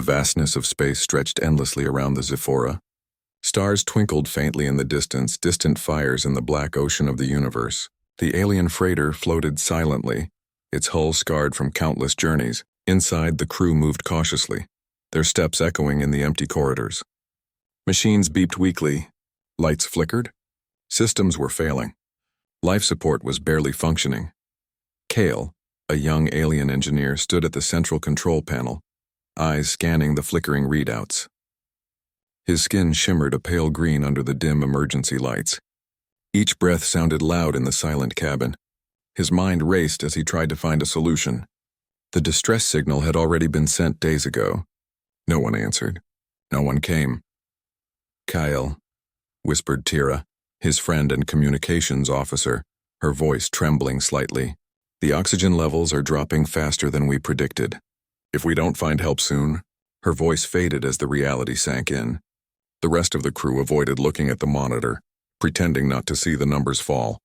The vastness of space stretched endlessly around the Zephora. Stars twinkled faintly in the distance, distant fires in the black ocean of the universe. The alien freighter floated silently, its hull scarred from countless journeys. Inside, the crew moved cautiously, their steps echoing in the empty corridors. Machines beeped weakly. Lights flickered. Systems were failing. Life support was barely functioning. Kale, a young alien engineer, stood at the central control panel, eyes scanning the flickering readouts. His skin shimmered a pale green under the dim emergency lights. Each breath sounded loud in the silent cabin. His mind raced as he tried to find a solution. The distress signal had already been sent days ago. No one answered. No one came. "Kyle," whispered Tira, his friend and communications officer, her voice trembling slightly. "The oxygen levels are dropping faster than we predicted. If we don't find help soon..." Her voice faded as the reality sank in. The rest of the crew avoided looking at the monitor, pretending not to see the numbers fall.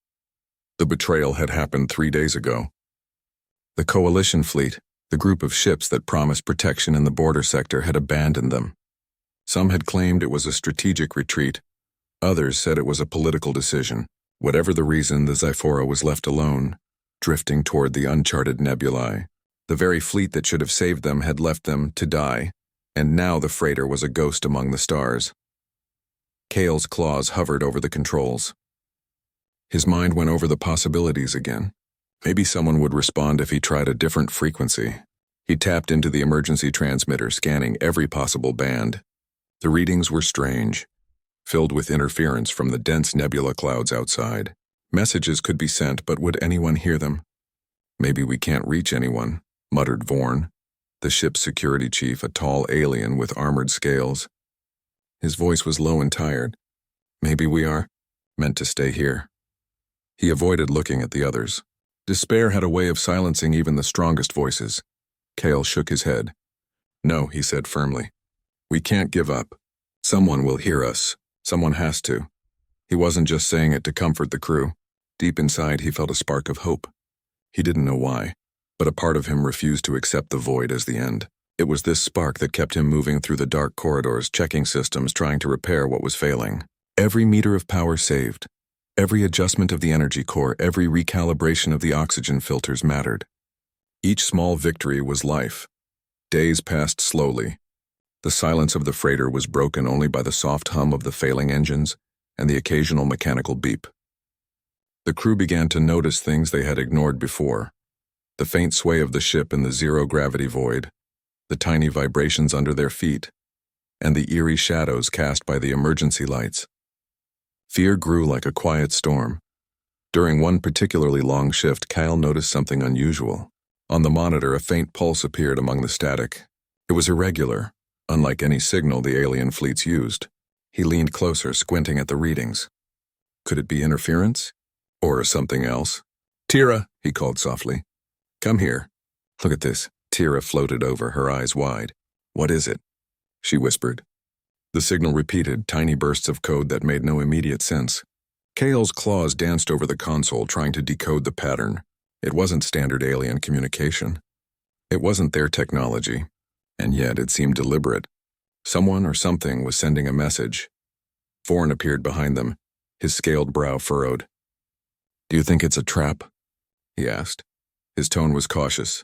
The betrayal had happened 3 days ago. The Coalition fleet, the group of ships that promised protection in the border sector, had abandoned them. Some had claimed it was a strategic retreat. Others said it was a political decision. Whatever the reason, the Zephora was left alone, drifting toward the uncharted nebulae. The very fleet that should have saved them had left them to die, and now the freighter was a ghost among the stars. Kale's claws hovered over the controls. His mind went over the possibilities again. Maybe someone would respond if he tried a different frequency. He tapped into the emergency transmitter, scanning every possible band. The readings were strange, filled with interference from the dense nebula clouds outside. Messages could be sent, but would anyone hear them? "Maybe we can't reach anyone," muttered Vorn, the ship's security chief, a tall alien with armored scales. His voice was low and tired. "Maybe we are meant to stay here." He avoided looking at the others. Despair had a way of silencing even the strongest voices. Kale shook his head. "No," he said firmly. "We can't give up. Someone will hear us. Someone has to." He wasn't just saying it to comfort the crew. Deep inside, he felt a spark of hope. He didn't know why, but a part of him refused to accept the void as the end. It was this spark that kept him moving through the dark corridors, checking systems, trying to repair what was failing. Every meter of power saved. Every adjustment of the energy core, every recalibration of the oxygen filters mattered. Each small victory was life. Days passed slowly. The silence of the freighter was broken only by the soft hum of the failing engines and the occasional mechanical beep. The crew began to notice things they had ignored before. The faint sway of the ship in the zero-gravity void, the tiny vibrations under their feet, and the eerie shadows cast by the emergency lights. Fear grew like a quiet storm. During one particularly long shift, Kyle noticed something unusual. On the monitor, a faint pulse appeared among the static. It was irregular, unlike any signal the alien fleets used. He leaned closer, squinting at the readings. Could it be interference? Or something else? "Tira," he called softly. "Come here. Look at this." Tira floated over, her eyes wide. "What is it?" she whispered. The signal repeated, tiny bursts of code that made no immediate sense. Kale's claws danced over the console, trying to decode the pattern. It wasn't standard alien communication. It wasn't their technology, and yet it seemed deliberate. Someone or something was sending a message. Vorn appeared behind them, his scaled brow furrowed. "Do you think it's a trap?" he asked. His tone was cautious.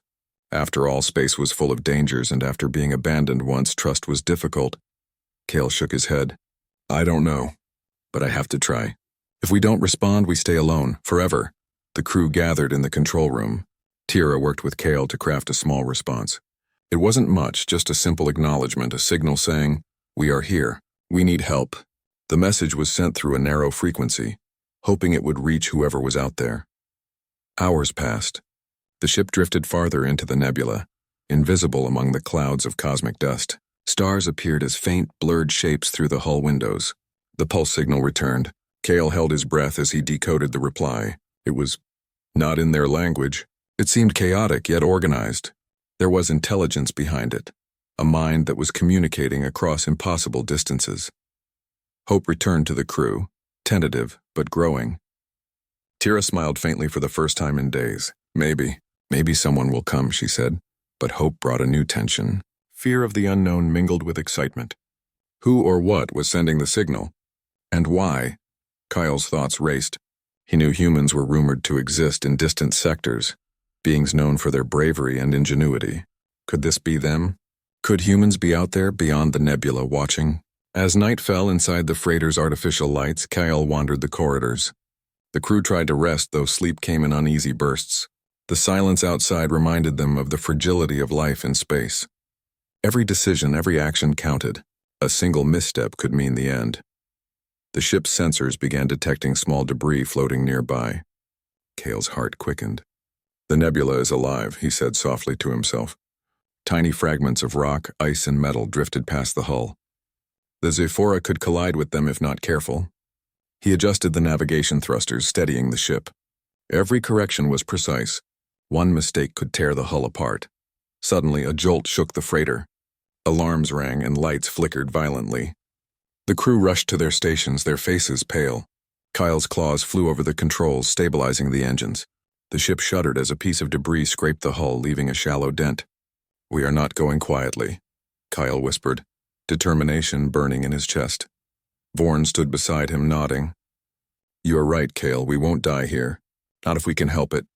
After all, space was full of dangers, and after being abandoned once, trust was difficult. Kale shook his head. "I don't know, but I have to try. If we don't respond, we stay alone, forever." The crew gathered in the control room. Tira worked with Kale to craft a small response. It wasn't much, just a simple acknowledgement, a signal saying, "We are here. We need help." The message was sent through a narrow frequency, hoping it would reach whoever was out there. Hours passed. The ship drifted farther into the nebula, invisible among the clouds of cosmic dust. Stars appeared as faint, blurred shapes through the hull windows. The pulse signal returned. Kale held his breath as he decoded the reply. It was not in their language. It seemed chaotic yet organized. There was intelligence behind it, a mind that was communicating across impossible distances. Hope returned to the crew, tentative but growing. Tira smiled faintly for the first time in days. Maybe someone will come," she said. But hope brought a new tension. Fear of the unknown mingled with excitement. Who or what was sending the signal? And why? Kyle's thoughts raced. He knew humans were rumored to exist in distant sectors, beings known for their bravery and ingenuity. Could this be them? Could humans be out there beyond the nebula watching? As night fell inside the freighter's artificial lights, Kyle wandered the corridors. The crew tried to rest, though sleep came in uneasy bursts. The silence outside reminded them of the fragility of life in space. Every decision, every action counted. A single misstep could mean the end. The ship's sensors began detecting small debris floating nearby. Kale's heart quickened. The nebula is alive, he said softly to himself. Tiny fragments of rock, ice, and metal drifted past the hull. The Zephora could collide with them if not careful. He adjusted the navigation thrusters, steadying the ship. Every correction was precise. One mistake could tear the hull apart. Suddenly, a jolt shook the freighter. Alarms rang and lights flickered violently. The crew rushed to their stations, their faces pale. Kyle's claws flew over the controls, stabilizing the engines. The ship shuddered as a piece of debris scraped the hull, leaving a shallow dent. "We are not going quietly," Kyle whispered, determination burning in his chest. Vorn stood beside him, nodding. "You are right, Kale, we won't die here. Not if we can help it."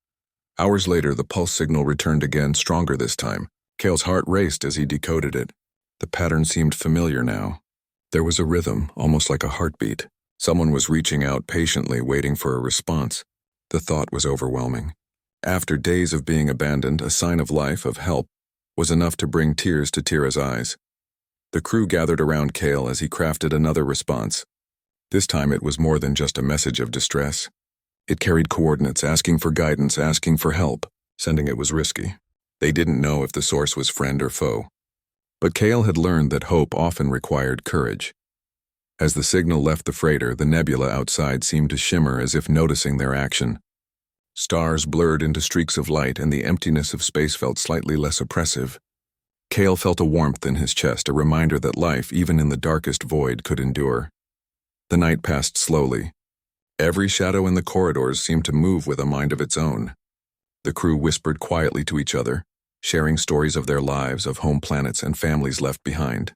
Hours later, the pulse signal returned again, stronger this time. Kale's heart raced as he decoded it. The pattern seemed familiar now. There was a rhythm, almost like a heartbeat. Someone was reaching out patiently, waiting for a response. The thought was overwhelming. After days of being abandoned, a sign of life, of help, was enough to bring tears to Tira's eyes. The crew gathered around Kale as he crafted another response. This time it was more than just a message of distress. It carried coordinates, asking for guidance, asking for help. Sending it was risky. They didn't know if the source was friend or foe. But Kale had learned that hope often required courage. As the signal left the freighter, the nebula outside seemed to shimmer as if noticing their action. Stars blurred into streaks of light, and the emptiness of space felt slightly less oppressive. Kale felt a warmth in his chest, a reminder that life, even in the darkest void, could endure. The night passed slowly. Every shadow in the corridors seemed to move with a mind of its own. The crew whispered quietly to each other, sharing stories of their lives, of home planets and families left behind.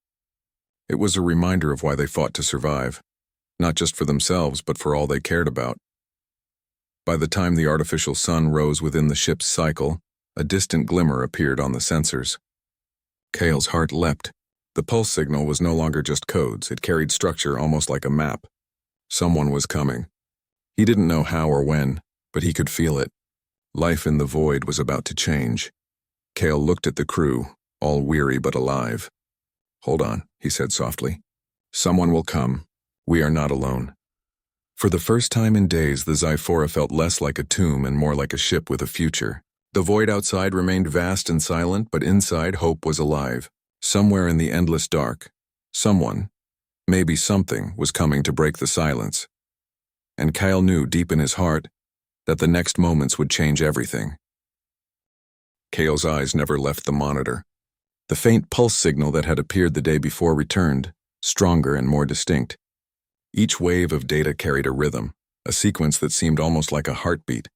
It was a reminder of why they fought to survive, not just for themselves, but for all they cared about. By the time the artificial sun rose within the ship's cycle, a distant glimmer appeared on the sensors. Kale's heart leapt. The pulse signal was no longer just codes, it carried structure almost like a map. Someone was coming. He didn't know how or when, but he could feel it. Life in the void was about to change. Kale looked at the crew, all weary but alive. "Hold on," he said softly. "Someone will come. We are not alone." For the first time in days, the Zephora felt less like a tomb and more like a ship with a future. The void outside remained vast and silent, but inside hope was alive. Somewhere in the endless dark, someone, maybe something, was coming to break the silence. And Kyle knew deep in his heart that the next moments would change everything. Kale's eyes never left the monitor. The faint pulse signal that had appeared the day before returned, stronger and more distinct. Each wave of data carried a rhythm, a sequence that seemed almost like a heartbeat.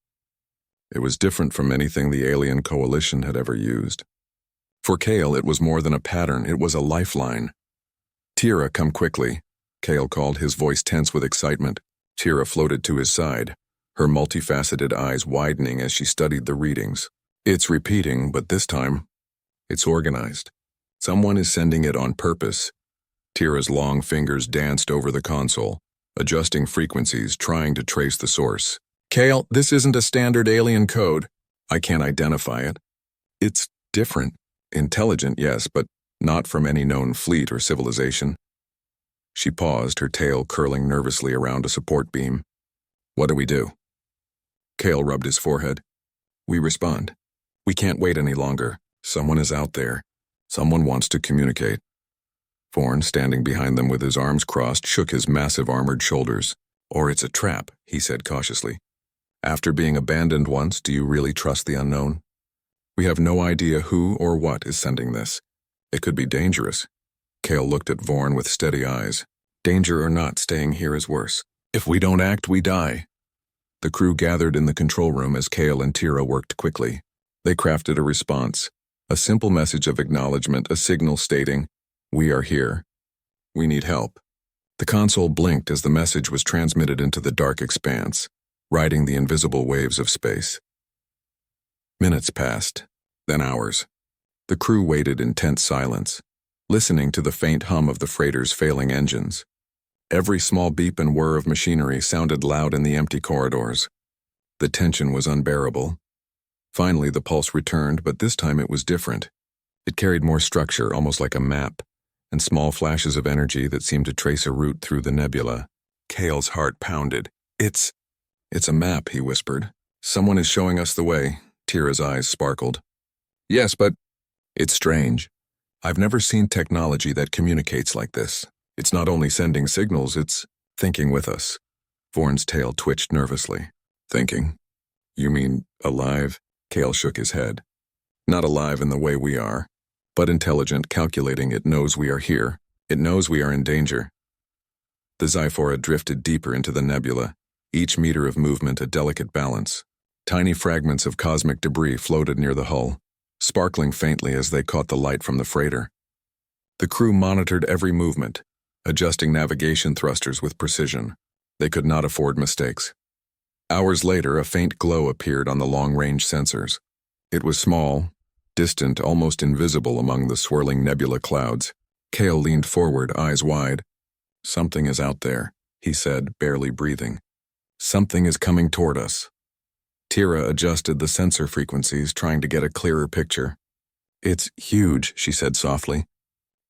It was different from anything the alien coalition had ever used. For Kale, it was more than a pattern, it was a lifeline. "Tira, come quickly," Kale called, his voice tense with excitement. Tira floated to his side, her multifaceted eyes widening as she studied the readings. "It's repeating, but this time, it's organized. Someone is sending it on purpose." Tira's long fingers danced over the console, adjusting frequencies, trying to trace the source. "Kale, this isn't a standard alien code. I can't identify it. It's different. Intelligent, yes, but not from any known fleet or civilization." She paused, her tail curling nervously around a support beam. "What do we do?" Kale rubbed his forehead. "We respond. We can't wait any longer. Someone is out there. Someone wants to communicate." Vorn, standing behind them with his arms crossed, shook his massive armored shoulders. "Or it's a trap," he said cautiously. "After being abandoned once, do you really trust the unknown? We have no idea who or what is sending this. It could be dangerous." Kale looked at Vorn with steady eyes. "Danger or not, staying here is worse. If we don't act, we die." The crew gathered in the control room as Kale and Tira worked quickly. They crafted a response, A simple message of acknowledgement, a signal stating, "We are here. We need help." The console blinked as the message was transmitted into the dark expanse, riding the invisible waves of space. Minutes passed, then hours. The crew waited in tense silence, listening to the faint hum of the freighter's failing engines. Every small beep and whir of machinery sounded loud in the empty corridors. The tension was unbearable. Finally, the pulse returned, but this time it was different. It carried more structure, almost like a map, and small flashes of energy that seemed to trace a route through the nebula. Cale's heart pounded. It's a map," he whispered. "Someone is showing us the way." Tira's eyes sparkled. "Yes, but it's strange. I've never seen technology that communicates like this. It's not only sending signals, it's thinking with us." Vorn's tail twitched nervously. "Thinking? You mean alive?" Cale shook his head. "Not alive in the way we are, but intelligent, calculating. It knows we are here. It knows we are in danger." The Zyphora drifted deeper into the nebula, each meter of movement a delicate balance. Tiny fragments of cosmic debris floated near the hull, sparkling faintly as they caught the light from the freighter. The crew monitored every movement, adjusting navigation thrusters with precision. They could not afford mistakes. Hours later, a faint glow appeared on the long-range sensors. It was small, distant, almost invisible among the swirling nebula clouds. Cale leaned forward, eyes wide. "Something is out there," he said, barely breathing. "Something is coming toward us." Tira adjusted the sensor frequencies, trying to get a clearer picture. "It's huge," she said softly,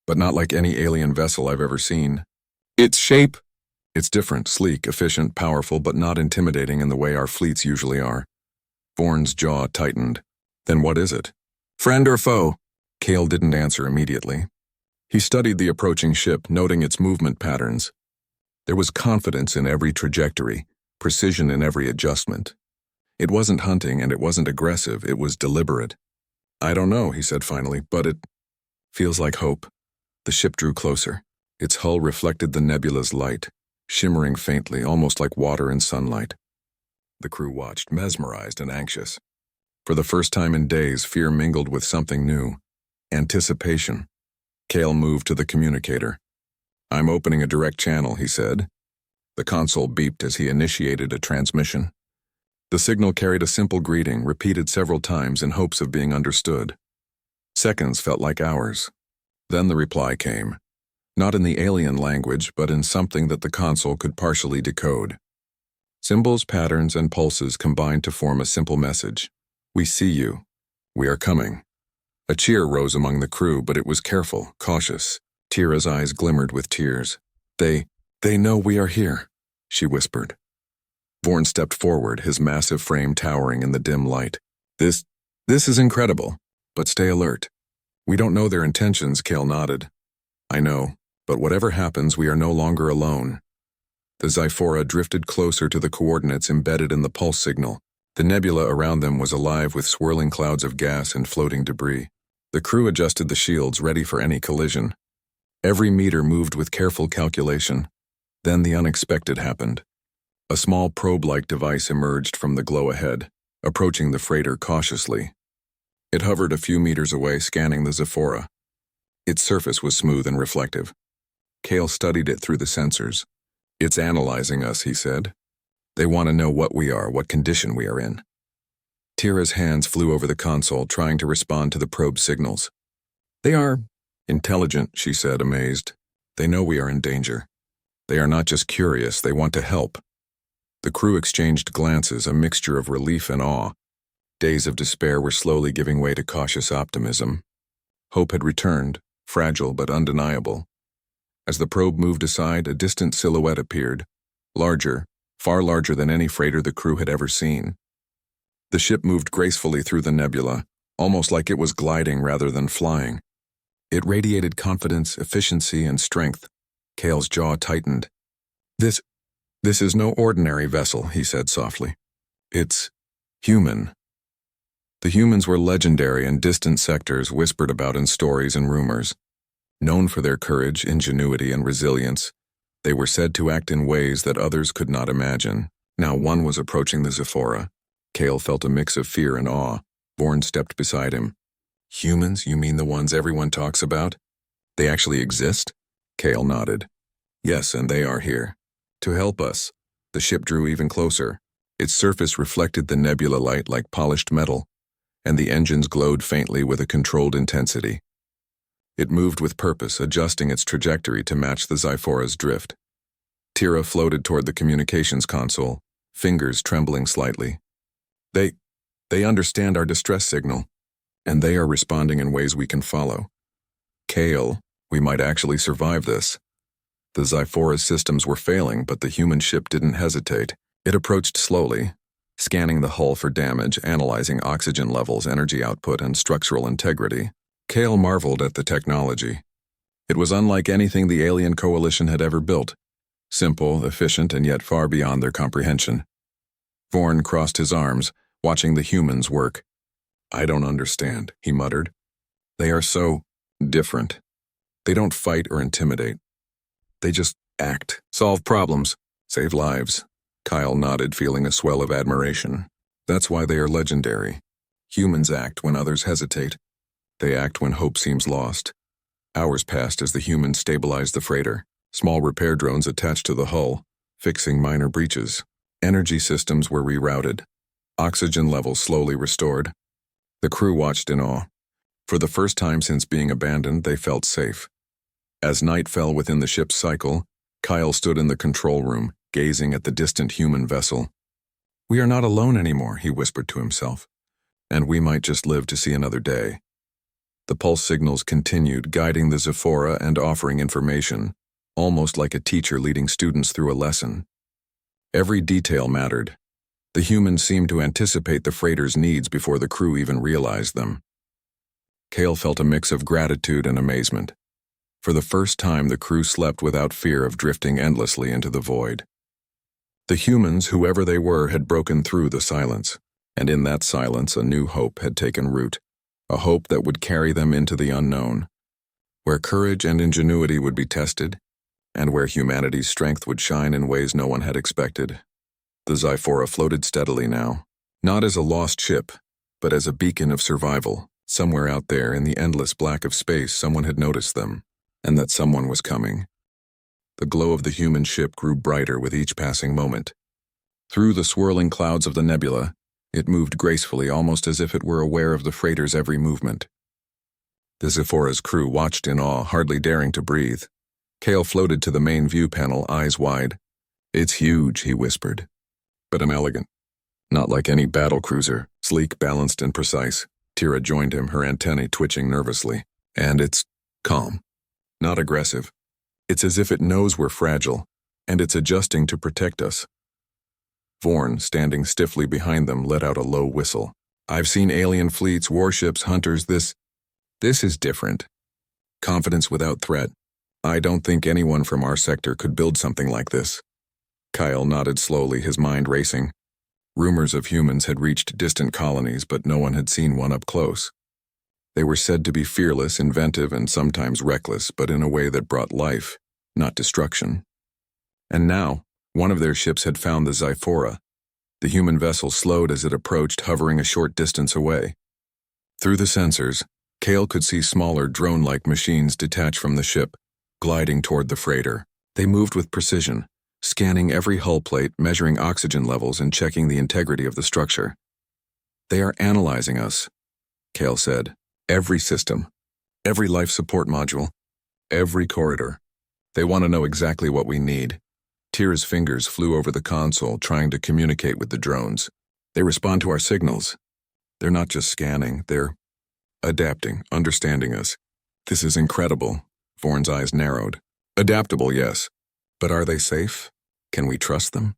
"but not like any alien vessel I've ever seen." "Its shape?" "It's different, sleek, efficient, powerful, but not intimidating in the way our fleets usually are." Vorn's jaw tightened. "Then what is it?" "Friend or foe?" Cale didn't answer immediately. He studied the approaching ship, noting its movement patterns. There was confidence in every trajectory, precision in every adjustment. It wasn't hunting and it wasn't aggressive, it was deliberate. "I don't know," he said finally, "but it feels like hope." The ship drew closer. Its hull reflected the nebula's light, shimmering faintly, almost like water in sunlight. The crew watched, mesmerized and anxious. For the first time in days, fear mingled with something new. Anticipation. Cale moved to the communicator. "I'm opening a direct channel," he said. The console beeped as he initiated a transmission. The signal carried a simple greeting, repeated several times in hopes of being understood. Seconds felt like hours. Then the reply came. Not in the alien language, but in something that the console could partially decode. Symbols, patterns, and pulses combined to form a simple message. "We see you. We are coming." A cheer rose among the crew, but it was careful, cautious. Tira's eyes glimmered with tears. They know we are here," she whispered. Vorn stepped forward, his massive frame towering in the dim light. This is incredible, but stay alert. We don't know their intentions," Cale nodded. "I know, but whatever happens, we are no longer alone." The Zyphora drifted closer to the coordinates embedded in the pulse signal. The nebula around them was alive with swirling clouds of gas and floating debris. The crew adjusted the shields, ready for any collision. Every meter moved with careful calculation. Then the unexpected happened. A small probe-like device emerged from the glow ahead, approaching the freighter cautiously. It hovered a few meters away, scanning the Zyphora. Its surface was smooth and reflective. Cale studied it through the sensors. "It's analyzing us," he said. "They want to know what we are, what condition we are in." Tira's hands flew over the console, trying to respond to the probe signals. "They are intelligent," she said, amazed. "They know we are in danger. They are not just curious, they want to help." The crew exchanged glances, a mixture of relief and awe. Days of despair were slowly giving way to cautious optimism. Hope had returned, fragile but undeniable. As the probe moved aside, a distant silhouette appeared, larger, far larger than any freighter the crew had ever seen. The ship moved gracefully through the nebula, almost like it was gliding rather than flying. It radiated confidence, efficiency, and strength. Cale's jaw tightened. This is no ordinary vessel," he said softly. "It's human." The humans were legendary in distant sectors, whispered about in stories and rumors. Known for their courage, ingenuity, and resilience, they were said to act in ways that others could not imagine. Now one was approaching the Zyphora. Cale felt a mix of fear and awe. Vorn stepped beside him. Humans, you mean the ones everyone talks about? They actually exist? Kale nodded. Yes, and they are here. To help us. The ship drew even closer. Its surface reflected the nebula light like polished metal, and the engines glowed faintly with a controlled intensity. It moved with purpose, adjusting its trajectory to match the Zyphora's drift. Tira floated toward the communications console, fingers trembling slightly. They understand our distress signal, and they are responding in ways we can follow. Kale, we might actually survive this. The Zyphora's systems were failing, but the human ship didn't hesitate. It approached slowly, scanning the hull for damage, analyzing oxygen levels, energy output, and structural integrity. Kale marveled at the technology. It was unlike anything the alien coalition had ever built. Simple, efficient, and yet far beyond their comprehension. Vorn crossed his arms, watching the humans work. I don't understand, he muttered. They are so different. They don't fight or intimidate. They just act, solve problems, save lives. Kyle nodded, feeling a swell of admiration. That's why they are legendary. Humans act when others hesitate. They act when hope seems lost. Hours passed as the humans stabilized the freighter, small repair drones attached to the hull, fixing minor breaches. Energy systems were rerouted. Oxygen levels slowly restored. The crew watched in awe. For the first time since being abandoned, they felt safe. As night fell within the ship's cycle, Kyle stood in the control room, gazing at the distant human vessel. We are not alone anymore, he whispered to himself. And we might just live to see another day. The pulse signals continued, guiding the Zephora and offering information, almost like a teacher leading students through a lesson. Every detail mattered. The humans seemed to anticipate the freighter's needs before the crew even realized them. Kale felt a mix of gratitude and amazement. For the first time, the crew slept without fear of drifting endlessly into the void. The humans, whoever they were, had broken through the silence, and in that silence a new hope had taken root, a hope that would carry them into the unknown, where courage and ingenuity would be tested, and where humanity's strength would shine in ways no one had expected. The Zyphora floated steadily now, not as a lost ship, but as a beacon of survival. Somewhere out there in the endless black of space, someone had noticed them, and that someone was coming. The glow of the human ship grew brighter with each passing moment. Through the swirling clouds of the nebula, it moved gracefully, almost as if it were aware of the freighter's every movement. The Zephora's crew watched in awe, hardly daring to breathe. Kale floated to the main view panel, eyes wide. It's huge, he whispered. But elegant. Not like any battle cruiser, sleek, balanced, and precise. Tira joined him, her antennae twitching nervously. And it's calm. Not aggressive. It's as if it knows we're fragile, and it's adjusting to protect us. Vorn, standing stiffly behind them, let out a low whistle. I've seen alien fleets, warships, hunters, this is different. Confidence without threat. I don't think anyone from our sector could build something like this. Kyle nodded slowly, his mind racing. Rumors of humans had reached distant colonies, but no one had seen one up close. They were said to be fearless, inventive, and sometimes reckless, but in a way that brought life, not destruction. And now, one of their ships had found the Zyphora. The human vessel slowed as it approached, hovering a short distance away. Through the sensors, Kale could see smaller drone-like machines detach from the ship, gliding toward the freighter. They moved with precision, scanning every hull plate, measuring oxygen levels, and checking the integrity of the structure. They are analyzing us, Kale said. Every system, every life support module, every corridor. They want to know exactly what we need. Tira's fingers flew over the console, trying to communicate with the drones. They respond to our signals. They're not just scanning, they're adapting, understanding us. This is incredible. Vorn's eyes narrowed. Adaptable, yes. But are they safe? Can we trust them?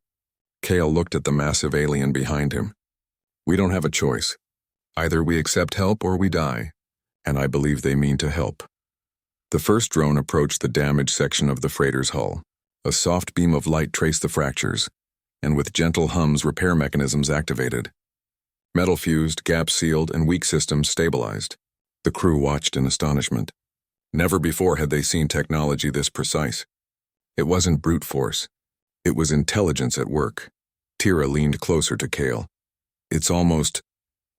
Kale looked at the massive alien behind him. We don't have a choice. Either we accept help or we die. And I believe they mean to help. The first drone approached the damaged section of the freighter's hull. A soft beam of light traced the fractures, and with gentle hums, repair mechanisms activated. Metal fused, gaps sealed, and weak systems stabilized. The crew watched in astonishment. Never before had they seen technology this precise. It wasn't brute force. It was intelligence at work. Tira leaned closer to Kale. It's almost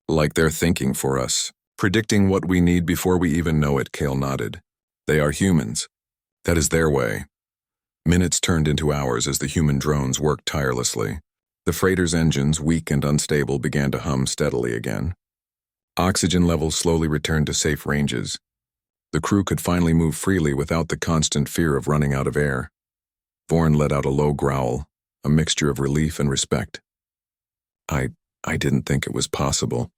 like they're thinking for us, Predicting what we need before we even know it, Kale nodded. They are humans. That is their way. Minutes turned into hours as the human drones worked tirelessly. The freighter's engines, weak and unstable, began to hum steadily again. Oxygen levels slowly returned to safe ranges. The crew could finally move freely without the constant fear of running out of air. Vorn let out a low growl, a mixture of relief and respect. I didn't think it was possible.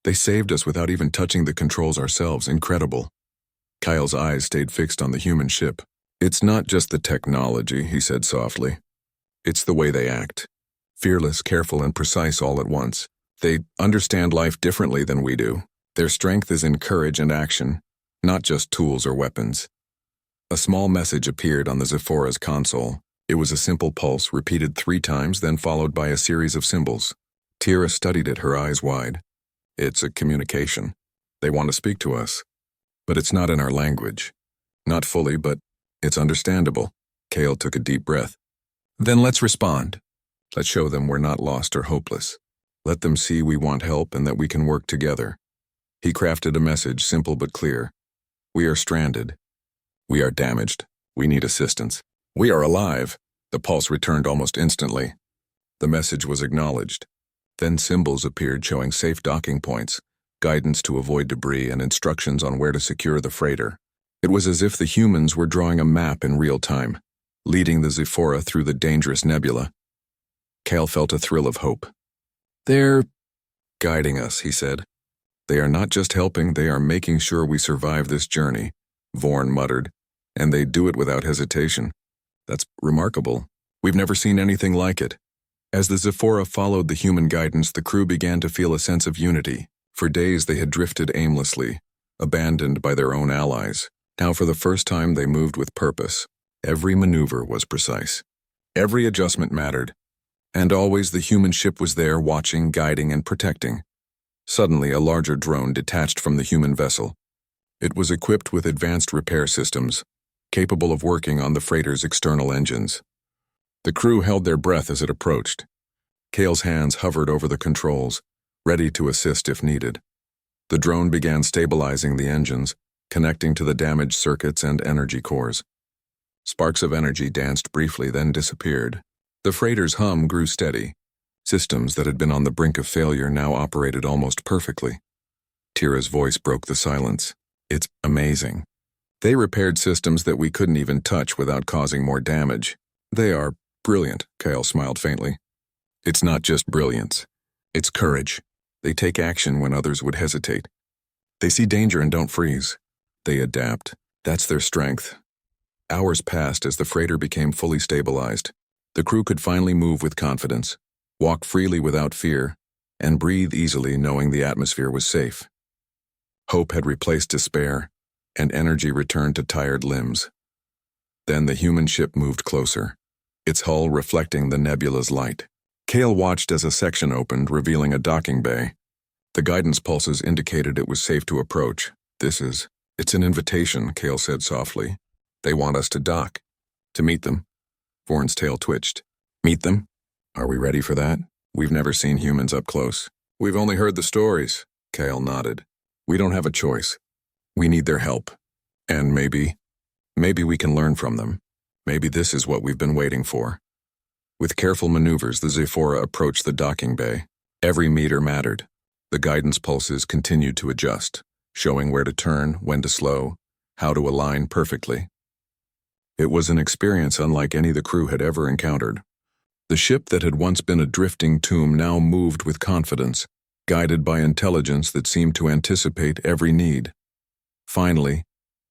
They saved us without even touching the controls ourselves. Incredible. Kyle's eyes stayed fixed on the human ship. It's not just the technology, he said softly. It's the way they act. Fearless, careful, and precise all at once. They understand life differently than we do. Their strength is in courage and action, not just tools or weapons. A small message appeared on the Zephora's console. It was a simple pulse, repeated 3 times, then followed by a series of symbols. Tira studied it, her eyes wide. It's a communication. They want to speak to us. But it's not in our language. Not fully, but it's understandable. Kale took a deep breath. Then let's respond. Let's show them we're not lost or hopeless. Let them see we want help and that we can work together. He crafted a message, simple but clear. We are stranded. We are damaged. We need assistance. We are alive. The pulse returned almost instantly. The message was acknowledged. Then symbols appeared showing safe docking points, guidance to avoid debris, and instructions on where to secure the freighter. It was as if the humans were drawing a map in real time, leading the Zephora through the dangerous nebula. Kale felt a thrill of hope. They're guiding us, he said. They are not just helping, they are making sure we survive this journey, Vorn muttered, and they do it without hesitation. That's remarkable. We've never seen anything like it. As the Zephora followed the human guidance, the crew began to feel a sense of unity. For days they had drifted aimlessly, abandoned by their own allies. Now for the first time they moved with purpose. Every maneuver was precise. Every adjustment mattered. And always the human ship was there, watching, guiding, and protecting. Suddenly a larger drone detached from the human vessel. It was equipped with advanced repair systems, capable of working on the freighter's external engines. The crew held their breath as it approached. Kale's hands hovered over the controls, ready to assist if needed. The drone began stabilizing the engines, connecting to the damaged circuits and energy cores. Sparks of energy danced briefly, then disappeared. The freighter's hum grew steady. Systems that had been on the brink of failure now operated almost perfectly. Tira's voice broke the silence. It's amazing. They repaired systems that we couldn't even touch without causing more damage. They are brilliant, Kale smiled faintly. It's not just brilliance. It's courage. They take action when others would hesitate. They see danger and don't freeze. They adapt. That's their strength. Hours passed as the freighter became fully stabilized. The crew could finally move with confidence, walk freely without fear, and breathe easily knowing the atmosphere was safe. Hope had replaced despair, and energy returned to tired limbs. Then the human ship moved closer, its hull reflecting the nebula's light. Kale watched as a section opened, revealing a docking bay. The guidance pulses indicated it was safe to approach. It's an invitation, Kale said softly. They want us to dock. To meet them. Vorn's tail twitched. Meet them? Are we ready for that? We've never seen humans up close. We've only heard the stories. Kale nodded. We don't have a choice. We need their help. And maybe we can learn from them. Maybe this is what we've been waiting for. With careful maneuvers, the Zephora approached the docking bay. Every meter mattered. The guidance pulses continued to adjust, showing where to turn, when to slow, how to align perfectly. It was an experience unlike any the crew had ever encountered. The ship that had once been a drifting tomb now moved with confidence, guided by intelligence that seemed to anticipate every need. Finally,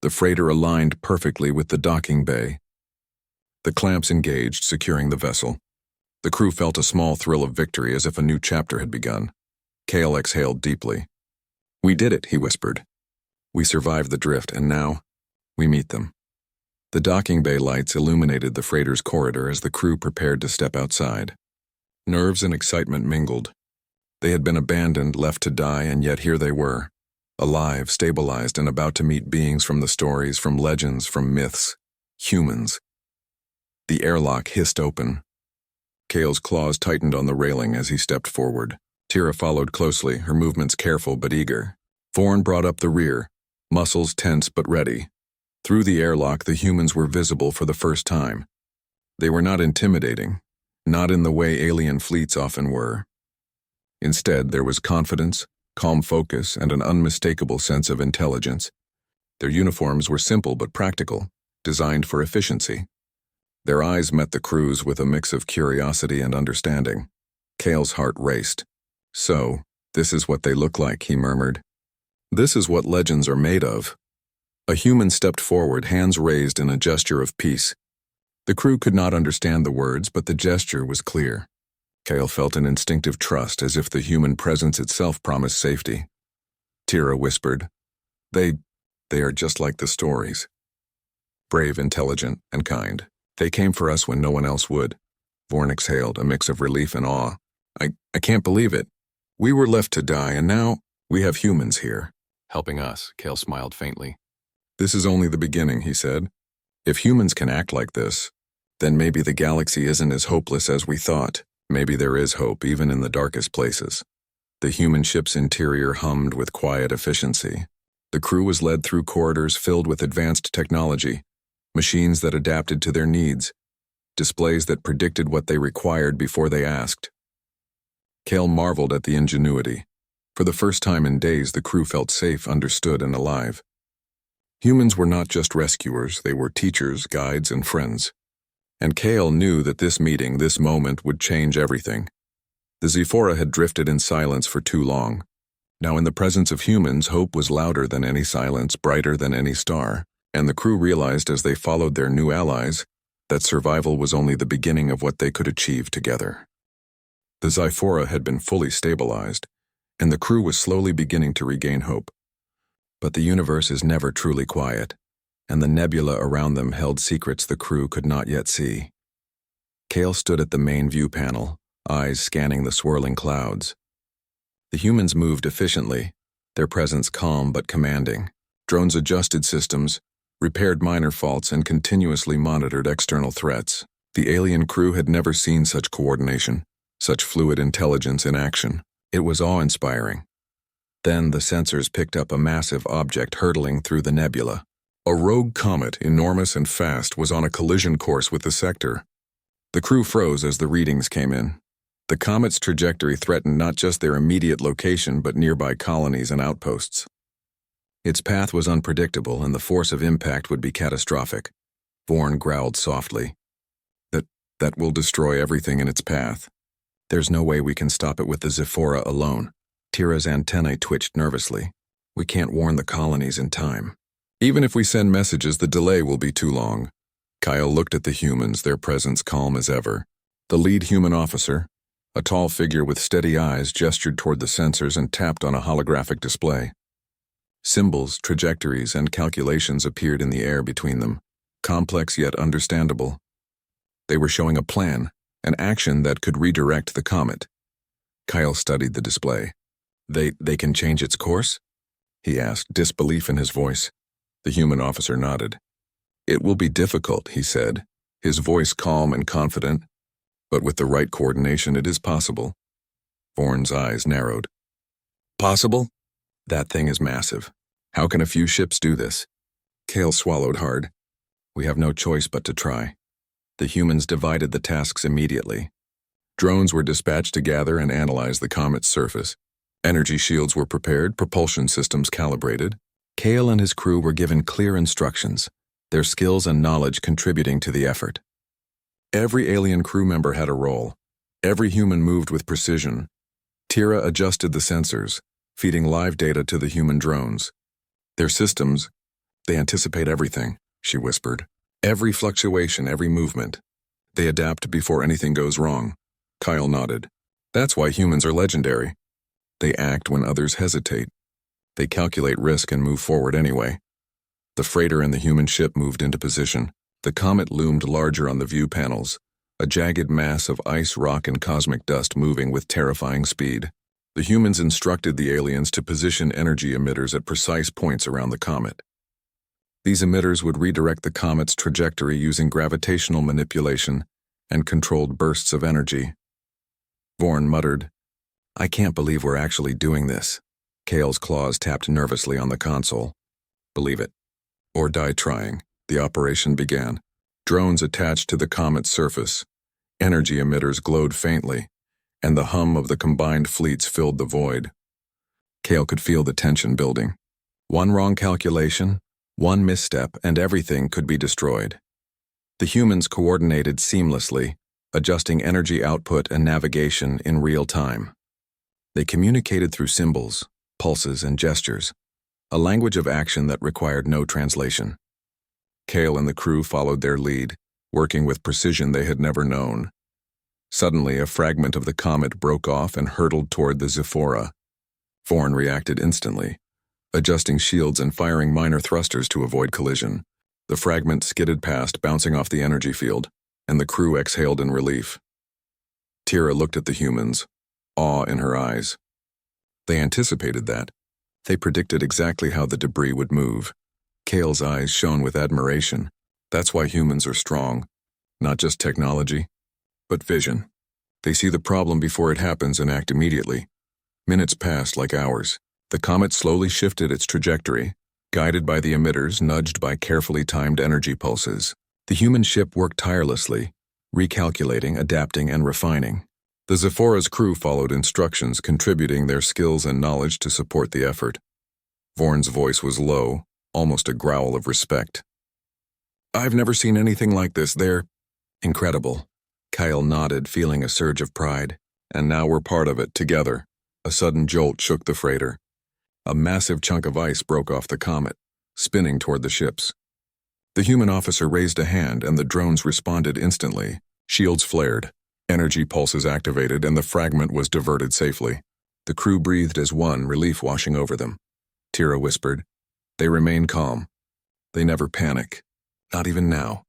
the freighter aligned perfectly with the docking bay. The clamps engaged, securing the vessel. The crew felt a small thrill of victory, as if a new chapter had begun. Kale exhaled deeply. We did it, he whispered. We survived the drift, and now we meet them. The docking bay lights illuminated the freighter's corridor as the crew prepared to step outside. Nerves and excitement mingled. They had been abandoned, left to die, and yet here they were, alive, stabilized, and about to meet beings from the stories, from legends, from myths. Humans. The airlock hissed open. Kale's claws tightened on the railing as he stepped forward. Tira followed closely, her movements careful but eager. Vorn brought up the rear, muscles tense but ready. Through the airlock, the humans were visible for the first time. They were not intimidating, not in the way alien fleets often were. Instead, there was confidence, calm focus, and an unmistakable sense of intelligence. Their uniforms were simple but practical, designed for efficiency. Their eyes met the crew's with a mix of curiosity and understanding. Kale's heart raced. "So, this is what they look like," he murmured. "This is what legends are made of." A human stepped forward, hands raised in a gesture of peace. The crew could not understand the words, but the gesture was clear. Kale felt an instinctive trust, as if the human presence itself promised safety. Tira whispered, They are just like the stories. Brave, intelligent, and kind. They came for us when no one else would." Vorn exhaled, a mix of relief and awe. I can't believe it. We were left to die, and now we have humans here. Helping us," Kale smiled faintly. "This is only the beginning," he said. "If humans can act like this, then maybe the galaxy isn't as hopeless as we thought. Maybe there is hope even in the darkest places." The human ship's interior hummed with quiet efficiency. The crew was led through corridors filled with advanced technology, machines that adapted to their needs, displays that predicted what they required before they asked. Kale marveled at the ingenuity. For the first time in days, the crew felt safe, understood, and alive. Humans were not just rescuers, they were teachers, guides, and friends. And Kale knew that this meeting, this moment, would change everything. The Zephora had drifted in silence for too long. Now in the presence of humans, hope was louder than any silence, brighter than any star, and the crew realized as they followed their new allies that survival was only the beginning of what they could achieve together. The Zephora had been fully stabilized, and the crew was slowly beginning to regain hope. But the universe is never truly quiet, and the nebula around them held secrets the crew could not yet see. Kale stood at the main view panel, eyes scanning the swirling clouds. The humans moved efficiently, their presence calm but commanding. Drones adjusted systems, repaired minor faults, and continuously monitored external threats. The alien crew had never seen such coordination, such fluid intelligence in action. It was awe-inspiring. Then the sensors picked up a massive object hurtling through the nebula. A rogue comet, enormous and fast, was on a collision course with the sector. The crew froze as the readings came in. The comet's trajectory threatened not just their immediate location but nearby colonies and outposts. Its path was unpredictable, and the force of impact would be catastrophic. Vorn growled softly. That will destroy everything in its path. There's no way we can stop it with the Zephora alone. Tira's antennae twitched nervously. We can't warn the colonies in time. Even if we send messages, the delay will be too long. Kyle looked at the humans, their presence calm as ever. The lead human officer, a tall figure with steady eyes, gestured toward the sensors and tapped on a holographic display. Symbols, trajectories, and calculations appeared in the air between them, complex yet understandable. They were showing a plan, an action that could redirect the comet. Kyle studied the display. They can change its course?" he asked, disbelief in his voice. The human officer nodded. "It will be difficult," he said, his voice calm and confident. "But with the right coordination, it is possible." Vorn's eyes narrowed. "Possible? That thing is massive. How can a few ships do this?" Kale swallowed hard. "We have no choice but to try." The humans divided the tasks immediately. Drones were dispatched to gather and analyze the comet's surface. Energy shields were prepared, propulsion systems calibrated. Kale and his crew were given clear instructions, their skills and knowledge contributing to the effort. Every alien crew member had a role. Every human moved with precision. Tira adjusted the sensors, feeding live data to the human drones. Their systems, they anticipate everything, she whispered. Every fluctuation, every movement. They adapt before anything goes wrong. Kyle nodded. That's why humans are legendary. They act when others hesitate. They calculate risk and move forward anyway. The freighter and the human ship moved into position. The comet loomed larger on the view panels, a jagged mass of ice, rock, and cosmic dust moving with terrifying speed. The humans instructed the aliens to position energy emitters at precise points around the comet. These emitters would redirect the comet's trajectory using gravitational manipulation and controlled bursts of energy. Vorn muttered, "I can't believe we're actually doing this." Kale's claws tapped nervously on the console. Believe it. Or die trying. The operation began. Drones attached to the comet's surface. Energy emitters glowed faintly, and the hum of the combined fleets filled the void. Kale could feel the tension building. One wrong calculation, one misstep, and everything could be destroyed. The humans coordinated seamlessly, adjusting energy output and navigation in real time. They communicated through symbols, pulses, and gestures, a language of action that required no translation. Kale and the crew followed their lead, working with precision they had never known. Suddenly, a fragment of the comet broke off and hurtled toward the Sephora. Vorn reacted instantly, adjusting shields and firing minor thrusters to avoid collision. The fragment skidded past, bouncing off the energy field, and the crew exhaled in relief. Tira looked at the humans, awe in her eyes. They anticipated that. They predicted exactly how the debris would move. Kale's eyes shone with admiration. That's why humans are strong. Not just technology, but vision. They see the problem before it happens and act immediately. Minutes passed like hours. The comet slowly shifted its trajectory, guided by the emitters, nudged by carefully timed energy pulses. The human ship worked tirelessly, recalculating, adapting, and refining. The Sephora's crew followed instructions, contributing their skills and knowledge to support the effort. Vorn's voice was low, almost a growl of respect. "I've never seen anything like this. They're incredible." Kyle nodded, feeling a surge of pride. "And now we're part of it, together." A sudden jolt shook the freighter. A massive chunk of ice broke off the comet, spinning toward the ships. The human officer raised a hand, and the drones responded instantly. Shields flared, energy pulses activated, and the fragment was diverted safely. The crew breathed as one, relief washing over them. Tira whispered, "They remain calm. They never panic. Not even now."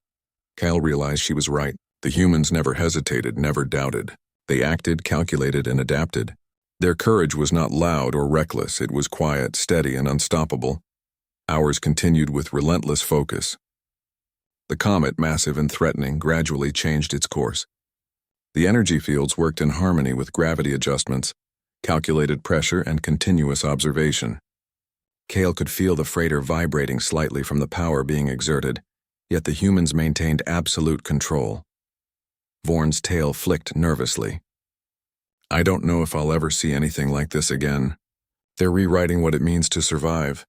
Kyle realized she was right. The humans never hesitated, never doubted. They acted, calculated, and adapted. Their courage was not loud or reckless. It was quiet, steady, and unstoppable. Hours continued with relentless focus. The comet, massive and threatening, gradually changed its course. The energy fields worked in harmony with gravity adjustments, calculated pressure, and continuous observation. Kale could feel the freighter vibrating slightly from the power being exerted, yet the humans maintained absolute control. Vorn's tail flicked nervously. "I don't know if I'll ever see anything like this again. They're rewriting what it means to survive."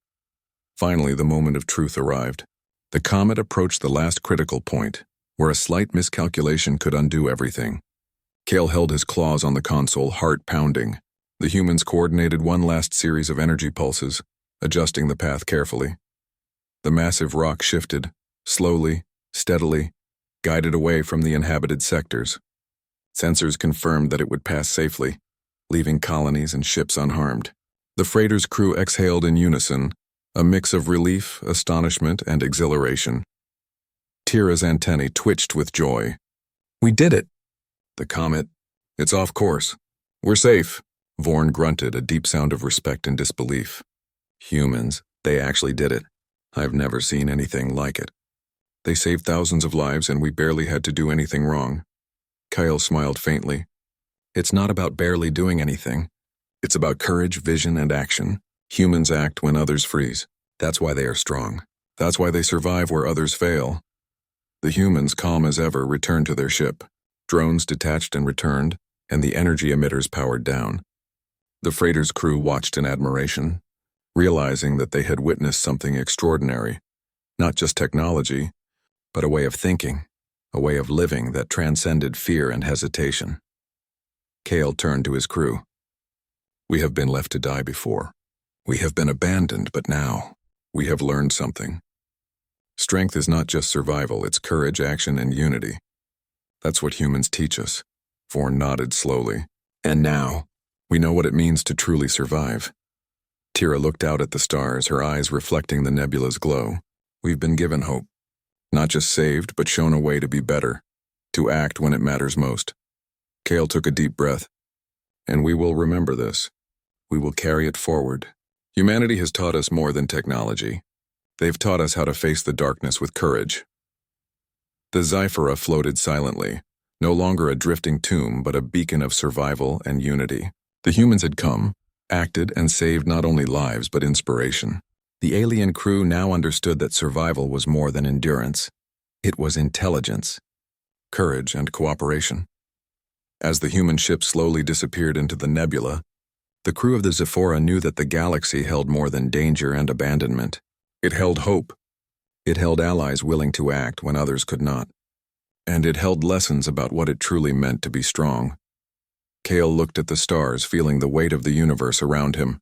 Finally, the moment of truth arrived. The comet approached the last critical point, where a slight miscalculation could undo everything. Kale held his claws on the console, heart pounding. The humans coordinated one last series of energy pulses, adjusting the path carefully. The massive rock shifted, slowly, steadily, guided away from the inhabited sectors. Sensors confirmed that it would pass safely, leaving colonies and ships unharmed. The freighter's crew exhaled in unison, a mix of relief, astonishment, and exhilaration. Tira's antennae twitched with joy. "We did it!" "The comet, it's off course. We're safe." Vorn grunted, a deep sound of respect and disbelief. "Humans, they actually did it. I've never seen anything like it. They saved thousands of lives and we barely had to do anything wrong." Kyle smiled faintly. "It's not about barely doing anything. It's about courage, vision, and action. Humans act when others freeze. That's why they are strong. That's why they survive where others fail." The humans, calm as ever, returned to their ship. Drones detached and returned, and the energy emitters powered down. The freighter's crew watched in admiration, realizing that they had witnessed something extraordinary. Not just technology, but a way of thinking. A way of living that transcended fear and hesitation. Kale turned to his crew. "We have been left to die before. We have been abandoned, but now, we have learned something. Strength is not just survival, it's courage, action, and unity. That's what humans teach us." Vorn nodded slowly. "And now, we know what it means to truly survive." Tira looked out at the stars, her eyes reflecting the nebula's glow. "We've been given hope. Not just saved, but shown a way to be better, to act when it matters most." Kale took a deep breath. "And we will remember this. We will carry it forward. Humanity has taught us more than technology. They've taught us how to face the darkness with courage." The Zyphora floated silently, no longer a drifting tomb, but a beacon of survival and unity. The humans had come, acted, and saved not only lives but inspiration. The alien crew now understood that survival was more than endurance. It was intelligence, courage, and cooperation. As the human ship slowly disappeared into the nebula, the crew of the Zephora knew that the galaxy held more than danger and abandonment. It held hope. It held allies willing to act when others could not. And it held lessons about what it truly meant to be strong. Kale looked at the stars, feeling the weight of the universe around him.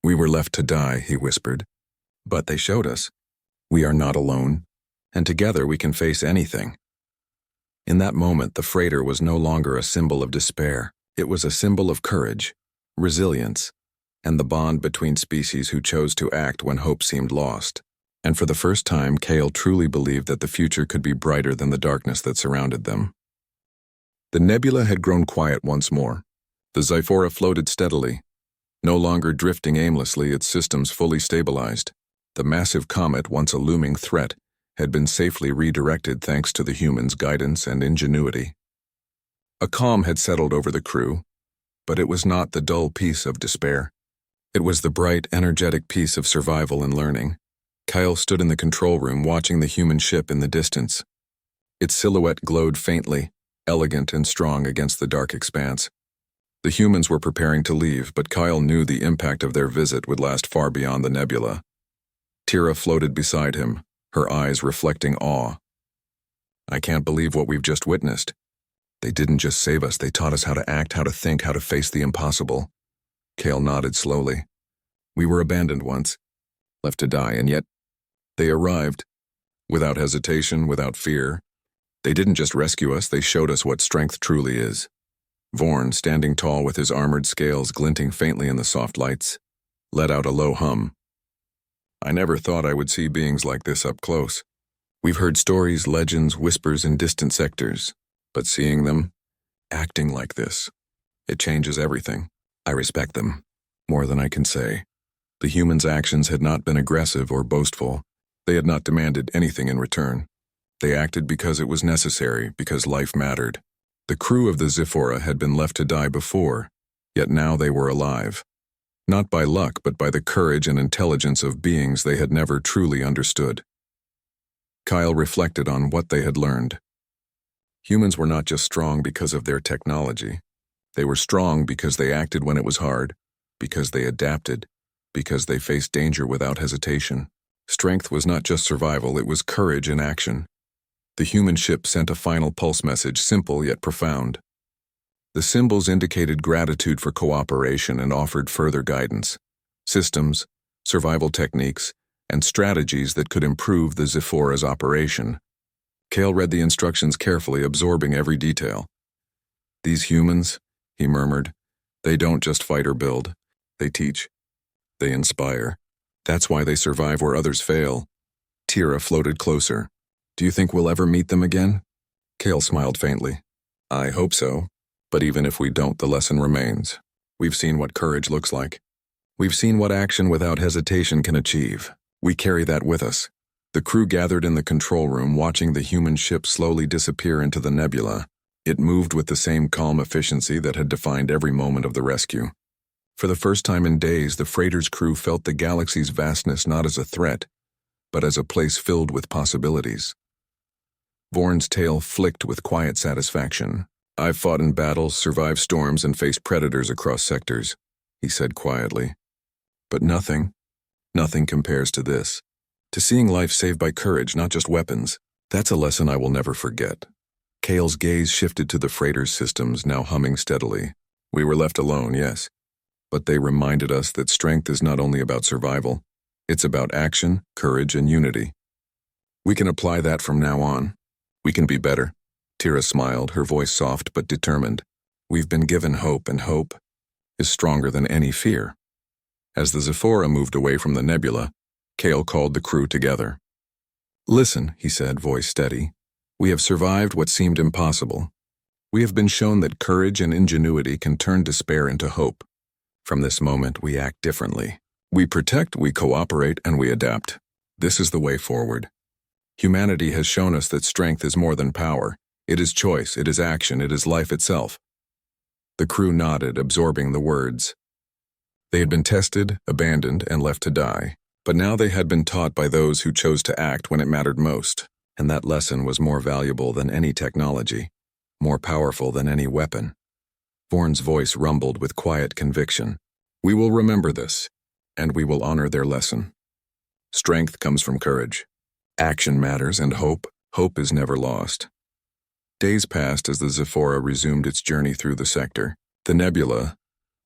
"We were left to die," he whispered. "But they showed us. We are not alone, and together we can face anything." In that moment, the freighter was no longer a symbol of despair. It was a symbol of courage, resilience, and the bond between species who chose to act when hope seemed lost. And for the first time, Kale truly believed that the future could be brighter than the darkness that surrounded them. The nebula had grown quiet once more. The Zephora floated steadily, no longer drifting aimlessly, its systems fully stabilized. The massive comet, once a looming threat, had been safely redirected thanks to the humans' guidance and ingenuity. A calm had settled over the crew, but it was not the dull peace of despair. It was the bright, energetic peace of survival and learning. Kyle stood in the control room watching the human ship in the distance. Its silhouette glowed faintly, elegant and strong against the dark expanse. The humans were preparing to leave, but Kyle knew the impact of their visit would last far beyond the nebula. Tira floated beside him, her eyes reflecting awe. "I can't believe what we've just witnessed. They didn't just save us, they taught us how to act, how to think, how to face the impossible." Kale nodded slowly. "We were abandoned once, left to die, and yet they arrived. Without hesitation, without fear. They didn't just rescue us, they showed us what strength truly is." Vorn, standing tall with his armored scales glinting faintly in the soft lights, let out a low hum. "I never thought I would see beings like this up close. We've heard stories, legends, whispers in distant sectors, but seeing them, acting like this, it changes everything. I respect them, more than I can say." The humans' actions had not been aggressive or boastful. They had not demanded anything in return. They acted because it was necessary, because life mattered. The crew of the Zephora had been left to die before, yet now they were alive. Not by luck, but by the courage and intelligence of beings they had never truly understood. Kyle reflected on what they had learned. Humans were not just strong because of their technology. They were strong because they acted when it was hard, because they adapted, because they faced danger without hesitation. Strength was not just survival, it was courage in action. The human ship sent a final pulse message, simple yet profound. The symbols indicated gratitude for cooperation and offered further guidance, systems, survival techniques, and strategies that could improve the Zephora's operation. Kale read the instructions carefully, absorbing every detail. "These humans," he murmured, "they don't just fight or build. They teach. They inspire. That's why they survive where others fail." Tira floated closer. "Do you think we'll ever meet them again?" Kale smiled faintly. "I hope so. But even if we don't, the lesson remains. We've seen what courage looks like. We've seen what action without hesitation can achieve. We carry that with us." The crew gathered in the control room, watching the human ship slowly disappear into the nebula. It moved with the same calm efficiency that had defined every moment of the rescue. For the first time in days, the freighter's crew felt the galaxy's vastness not as a threat, but as a place filled with possibilities. Vorn's tail flicked with quiet satisfaction. "I've fought in battles, survived storms, and faced predators across sectors," he said quietly. "But nothing compares to this. To seeing life saved by courage, not just weapons. That's a lesson I will never forget." Kale's gaze shifted to the freighter's systems, now humming steadily. "We were left alone, yes. But they reminded us that strength is not only about survival. It's about action, courage, and unity. We can apply that from now on. We can be better." Tira smiled, her voice soft but determined. "We've been given hope, and hope is stronger than any fear." As the Zephora moved away from the nebula, Kale called the crew together. "Listen," he said, voice steady. "We have survived what seemed impossible. We have been shown that courage and ingenuity can turn despair into hope. From this moment, we act differently. We protect, we cooperate, and we adapt. This is the way forward. Humanity has shown us that strength is more than power. It is choice, it is action, it is life itself." The crew nodded, absorbing the words. They had been tested, abandoned, and left to die. But now they had been taught by those who chose to act when it mattered most, and that lesson was more valuable than any technology, more powerful than any weapon. Vorn's voice rumbled with quiet conviction. We will remember this, and we will honor their lesson. Strength comes from courage. Action matters, and hope is never lost. Days passed as the Zephora resumed its journey through the sector. The nebula,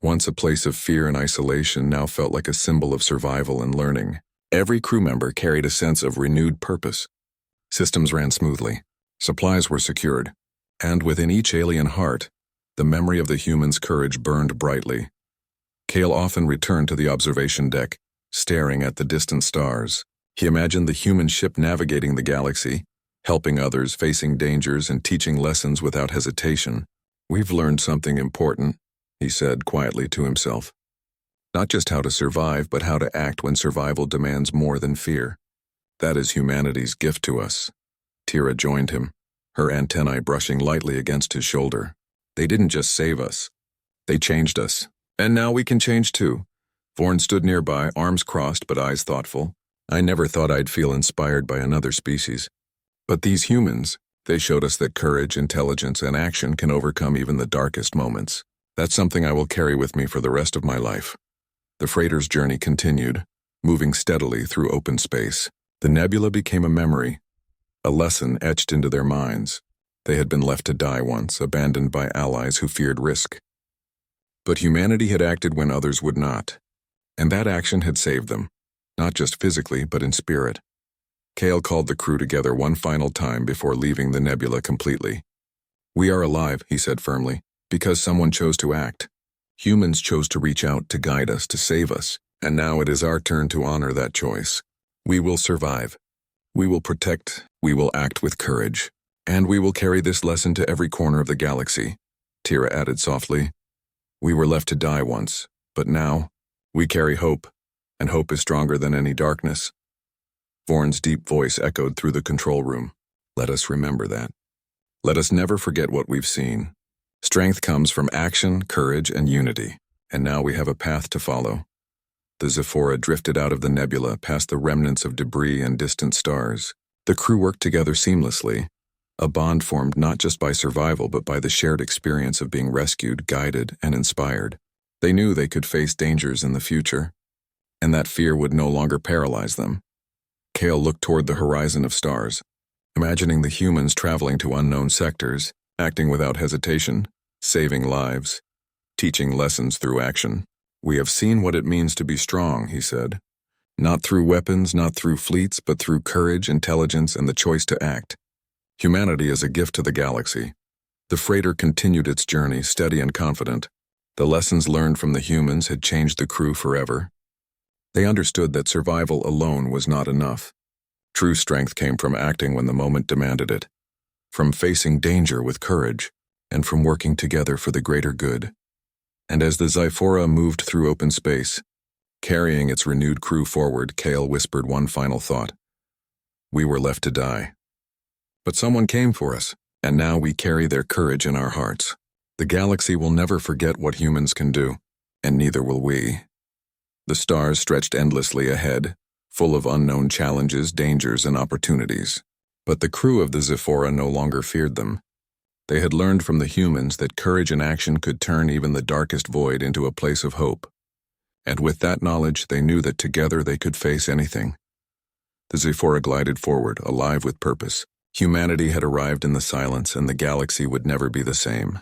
once a place of fear and isolation, now felt like a symbol of survival and learning. Every crew member carried a sense of renewed purpose. Systems ran smoothly, supplies were secured, and within each alien heart, the memory of the humans' courage burned brightly. Kale often returned to the observation deck, staring at the distant stars. He imagined the human ship navigating the galaxy, helping others, facing dangers, and teaching lessons without hesitation. We've learned something important, he said quietly to himself. Not just how to survive, but how to act when survival demands more than fear. That is humanity's gift to us. Tira joined him, her antennae brushing lightly against his shoulder. They didn't just save us. They changed us. And now we can change too. Vorn stood nearby, arms crossed but eyes thoughtful. I never thought I'd feel inspired by another species. But these humans, they showed us that courage, intelligence, and action can overcome even the darkest moments. That's something I will carry with me for the rest of my life. The freighter's journey continued, moving steadily through open space. The nebula became a memory, a lesson etched into their minds. They had been left to die once, abandoned by allies who feared risk. But humanity had acted when others would not, and that action had saved them, not just physically but in spirit. Kale called the crew together one final time before leaving the nebula completely. We are alive, he said firmly, because someone chose to act. Humans chose to reach out, to guide us, to save us, and now it is our turn to honor that choice. We will survive. We will protect, we will act with courage, and we will carry this lesson to every corner of the galaxy, Tira added softly. We were left to die once, but now, we carry hope, and hope is stronger than any darkness. Vorn's deep voice echoed through the control room. Let us remember that. Let us never forget what we've seen. Strength comes from action, courage, and unity, and now we have a path to follow. The Zephora drifted out of the nebula past the remnants of debris and distant stars. The crew worked together seamlessly, a bond formed not just by survival but by the shared experience of being rescued, guided, and inspired. They knew they could face dangers in the future, and that fear would no longer paralyze them. Kale looked toward the horizon of stars, imagining the humans traveling to unknown sectors, acting without hesitation, saving lives, teaching lessons through action. We have seen what it means to be strong, he said. Not through weapons, not through fleets, but through courage, intelligence, and the choice to act. Humanity is a gift to the galaxy. The freighter continued its journey, steady and confident. The lessons learned from the humans had changed the crew forever. They understood that survival alone was not enough. True strength came from acting when the moment demanded it, from facing danger with courage, and from working together for the greater good. And as the Zephora moved through open space, carrying its renewed crew forward, Kale whispered one final thought. We were left to die. But someone came for us, and now we carry their courage in our hearts. The galaxy will never forget what humans can do, and neither will we. The stars stretched endlessly ahead, full of unknown challenges, dangers, and opportunities. But the crew of the Zephora no longer feared them. They had learned from the humans that courage and action could turn even the darkest void into a place of hope. And with that knowledge, they knew that together they could face anything. The Zephora glided forward, alive with purpose. Humanity had arrived in the silence, and the galaxy would never be the same.